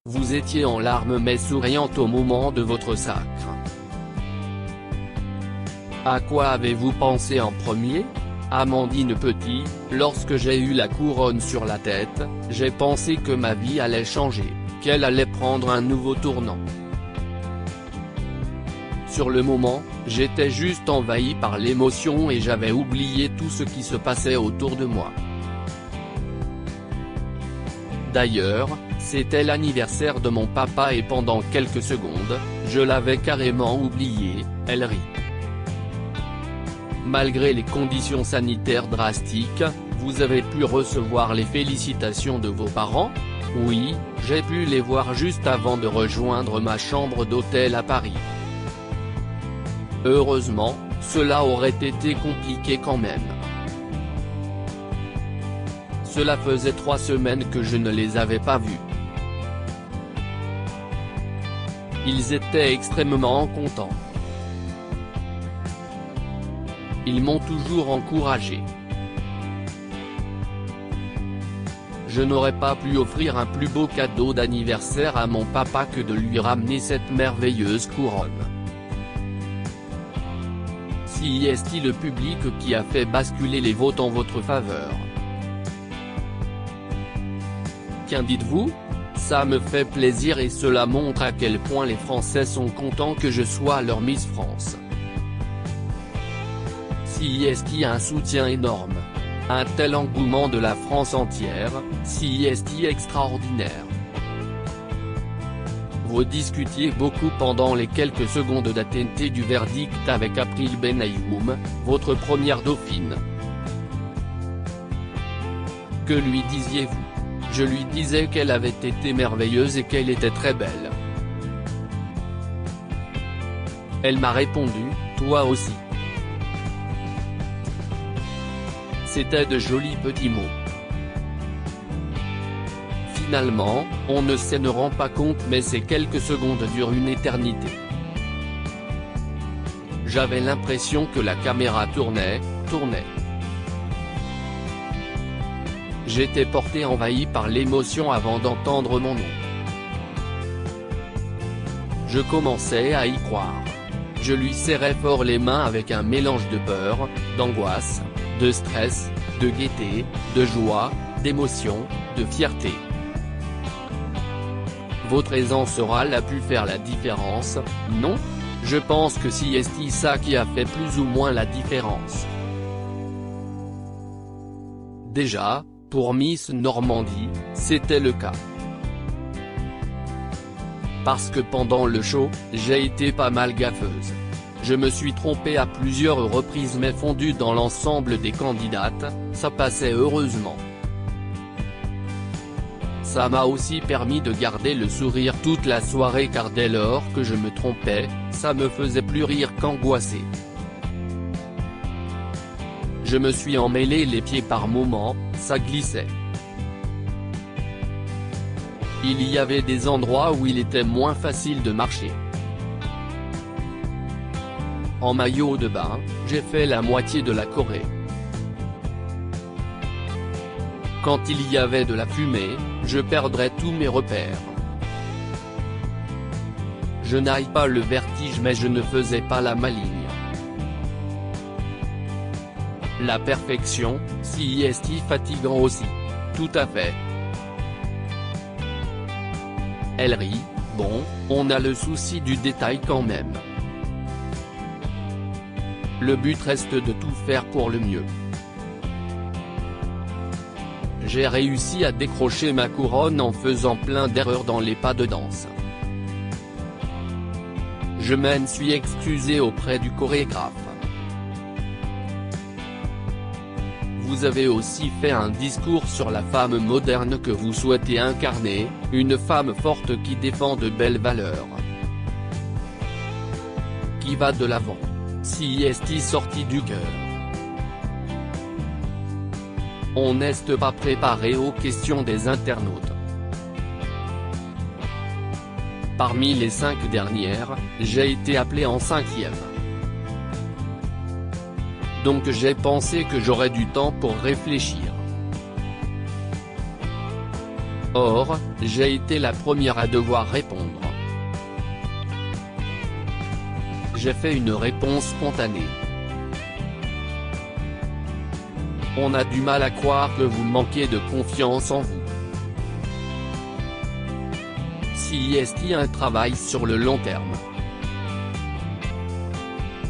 Vous étiez en larmes mais souriante au moment de votre sacre. À quoi avez-vous pensé en premier ? Amandine Petit, lorsque j'ai eu la couronne sur la tête, j'ai pensé que ma vie allait changer, qu'elle allait prendre un nouveau tournant. Sur le moment, j'étais juste envahi par l'émotion et j'avais oublié tout ce qui se passait autour de moi. D'ailleurs, c'était l'anniversaire de mon papa et pendant quelques secondes, je l'avais carrément oublié, elle rit. Malgré les conditions sanitaires drastiques, vous avez pu recevoir les félicitations de vos parents ? Oui, j'ai pu les voir juste avant de rejoindre ma chambre d'hôtel à Paris. Heureusement, cela aurait été compliqué quand même. Cela faisait 3 semaines que je ne les avais pas vus. Ils étaient extrêmement contents. Ils m'ont toujours encouragé. Je n'aurais pas pu offrir un plus beau cadeau d'anniversaire à mon papa que de lui ramener cette merveilleuse couronne. Si est-il le public qui a fait basculer les votes en votre faveur? Qu'en dites-vous? Ça me fait plaisir et cela montre à quel point les Français sont contents que je sois leur Miss France. Si est-il un soutien énorme? Un tel engouement de la France entière, si est-il extraordinaire. Vous discutiez beaucoup pendant les quelques secondes d'attente du verdict avec April Benayoum, votre première dauphine. Que lui disiez-vous? Je lui disais qu'elle avait été merveilleuse et qu'elle était très belle. Elle m'a répondu, toi aussi. C'était de jolis petits mots. Finalement, on ne se rend pas compte mais ces quelques secondes durent une éternité. J'avais l'impression que la caméra tournait. J'étais porté envahi par l'émotion avant d'entendre mon nom. Je commençais à y croire. Je lui serrais fort les mains avec un mélange de peur, d'angoisse, de stress, de gaieté, de joie, d'émotion, de fierté. Votre aisance orale a pu faire la différence, non? Je pense que c'est ça qui a fait plus ou moins la différence. Déjà, pour Miss Normandie, c'était le cas. Parce que pendant le show, j'ai été pas mal gaffeuse. Je me suis trompée à plusieurs reprises mais fondue dans l'ensemble des candidates, ça passait heureusement. Ça m'a aussi permis de garder le sourire toute la soirée car dès lors que je me trompais, ça me faisait plus rire qu'angoisser. Je me suis emmêlé les pieds par moments, ça glissait. Il y avait des endroits où il était moins facile de marcher. En maillot de bain, j'ai fait la moitié de la Corée. Quand il y avait de la fumée, je perdrais tous mes repères. Je n'aille pas le vertige mais je ne faisais pas la maligne. La perfection, si est fatigant aussi. Tout à fait. Elle rit, bon, on a le souci du détail quand même. Le but reste de tout faire pour le mieux. J'ai réussi à décrocher ma couronne en faisant plein d'erreurs dans les pas de danse. Je m'en suis excusé auprès du chorégraphe. Vous avez aussi fait un discours sur la femme moderne que vous souhaitez incarner, une femme forte qui défend de belles valeurs. Qui va de l'avant. Si est sorti du cœur. On n'est pas préparé aux questions des internautes. Parmi les 5 dernières, j'ai été appelé en 5e. Donc j'ai pensé que j'aurais du temps pour réfléchir. Or, j'ai été la première à devoir répondre. J'ai fait une réponse spontanée. On a du mal à croire que vous manquez de confiance en vous. Si est-il un travail sur le long terme?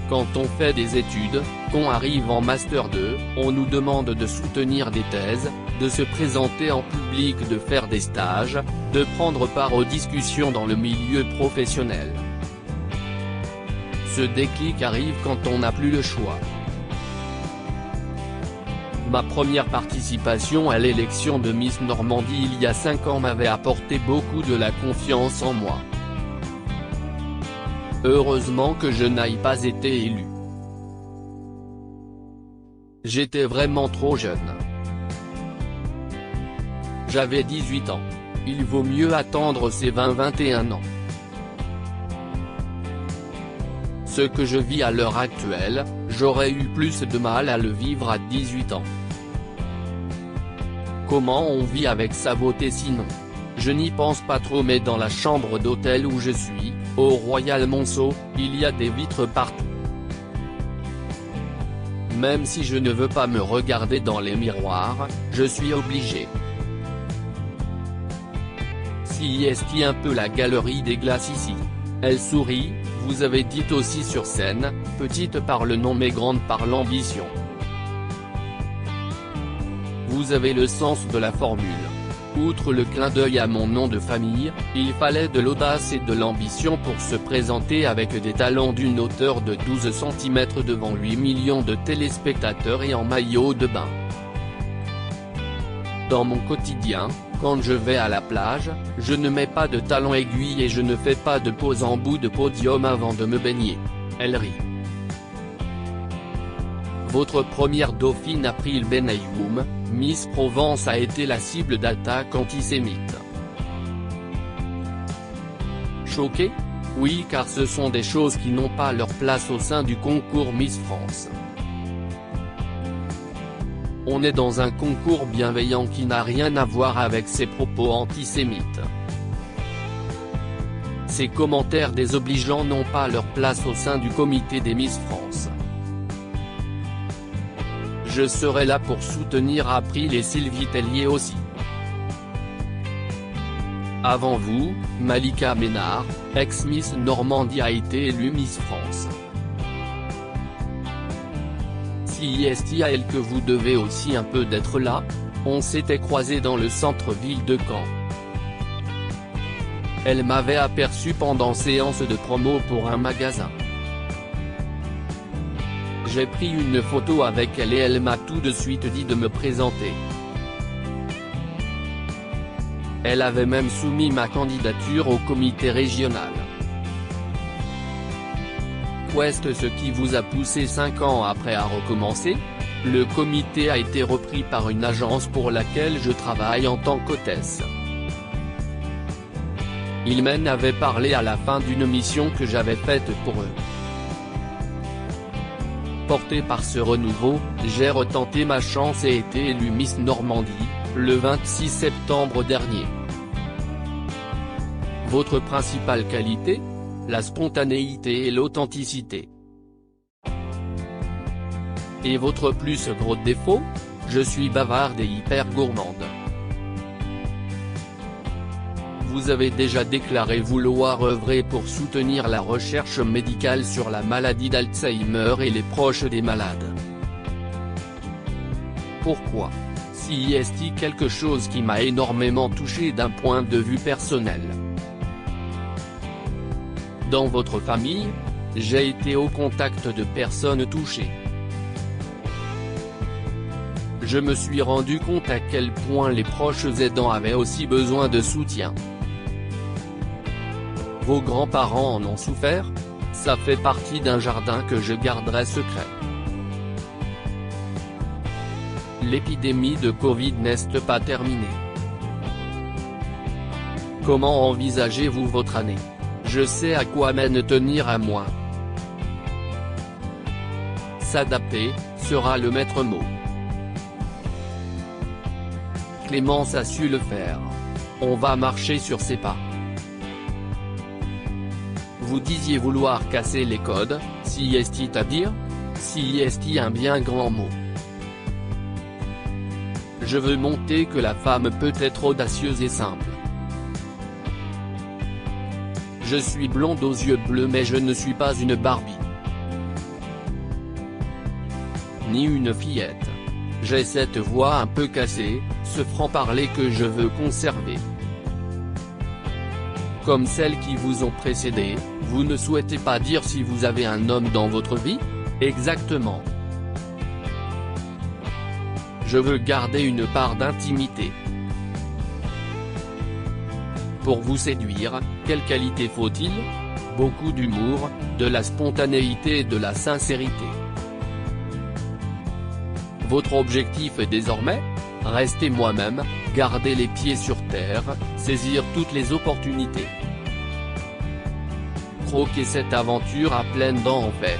Quand on fait des études, qu'on arrive en Master 2, on nous demande de soutenir des thèses, de se présenter en public, de faire des stages, de prendre part aux discussions dans le milieu professionnel. Ce déclic arrive quand on n'a plus le choix. Ma première participation à l'élection de Miss Normandie il y a 5 ans m'avait apporté beaucoup de la confiance en moi. Heureusement que je n'aille pas été élu. J'étais vraiment trop jeune. J'avais 18 ans. Il vaut mieux attendre ses 20-21 ans. Ce que je vis à l'heure actuelle, j'aurais eu plus de mal à le vivre à 18 ans. Comment on vit avec sa beauté sinon? Je n'y pense pas trop, mais dans la chambre d'hôtel où je suis, au Royal Monceau, il y a des vitres partout. Même si je ne veux pas me regarder dans les miroirs, je suis obligé. Si est-il un peu la galerie des glaces ici? Elle sourit, vous avez dit aussi sur scène, petite par le nom mais grande par l'ambition. Vous avez le sens de la formule. Outre le clin d'œil à mon nom de famille, il fallait de l'audace et de l'ambition pour se présenter avec des talents d'une hauteur de 12 cm devant 8 millions de téléspectateurs et en maillot de bain. Dans mon quotidien, quand je vais à la plage, je ne mets pas de talons aiguilles et je ne fais pas de pose en bout de podium avant de me baigner. Elle rit. Votre première dauphine April Benayoum, Miss Provence, a été la cible d'attaques antisémites. Choqué? Oui, car ce sont des choses qui n'ont pas leur place au sein du concours Miss France. On est dans un concours bienveillant qui n'a rien à voir avec ces propos antisémites. Ces commentaires désobligeants n'ont pas leur place au sein du comité des Miss France. Je serai là pour soutenir April et Sylvie Tellier aussi. Avant vous, Malika Ménard, ex-Miss Normandie, a été élue Miss France. Si est-il à elle que vous devez aussi un peu d'être là? On s'était croisés dans le centre-ville de Caen. Elle m'avait aperçu pendant séance de promo pour un magasin. J'ai pris une photo avec elle et elle m'a tout de suite dit de me présenter. Elle avait même soumis ma candidature au comité régional. Qu'est-ce ce qui vous a poussé 5 ans après à recommencer? Le comité a été repris par une agence pour laquelle je travaille en tant qu'hôtesse. Ils m'en avaient parlé à la fin d'une mission que j'avais faite pour eux. Porté par ce renouveau, j'ai retenté ma chance et été élue Miss Normandie, le 26 septembre dernier. Votre principale qualité? La spontanéité et l'authenticité. Et votre plus gros défaut? Je suis bavarde et hyper gourmande. Vous avez déjà déclaré vouloir œuvrer pour soutenir la recherche médicale sur la maladie d'Alzheimer et les proches des malades. Pourquoi? Si est-il quelque chose qui m'a énormément touché d'un point de vue personnel. Dans votre famille, j'ai été au contact de personnes touchées. Je me suis rendu compte à quel point les proches aidants avaient aussi besoin de soutien. Vos grands-parents en ont souffert? Ça fait partie d'un jardin que je garderai secret. L'épidémie de Covid n'est pas terminée. Comment envisagez-vous votre année? Je sais à quoi m'en tenir à moi. S'adapter, sera le maître mot. Clémence a su le faire. On va marcher sur ses pas. Vous disiez vouloir casser les codes, si est-il à dire? Si est-il un bien grand mot. Je veux montrer que la femme peut être audacieuse et simple. Je suis blonde aux yeux bleus mais je ne suis pas une Barbie. Ni une fillette. J'ai cette voix un peu cassée, ce franc-parler que je veux conserver. Comme celles qui vous ont précédé, vous ne souhaitez pas dire si vous avez un homme dans votre vie? Exactement. Je veux garder une part d'intimité. Pour vous séduire, quelle qualité faut-il? Beaucoup d'humour, de la spontanéité et de la sincérité. Votre objectif est désormais? Rester moi-même, garder les pieds sur terre, saisir toutes les opportunités. Croquer cette aventure à pleines dents en fait.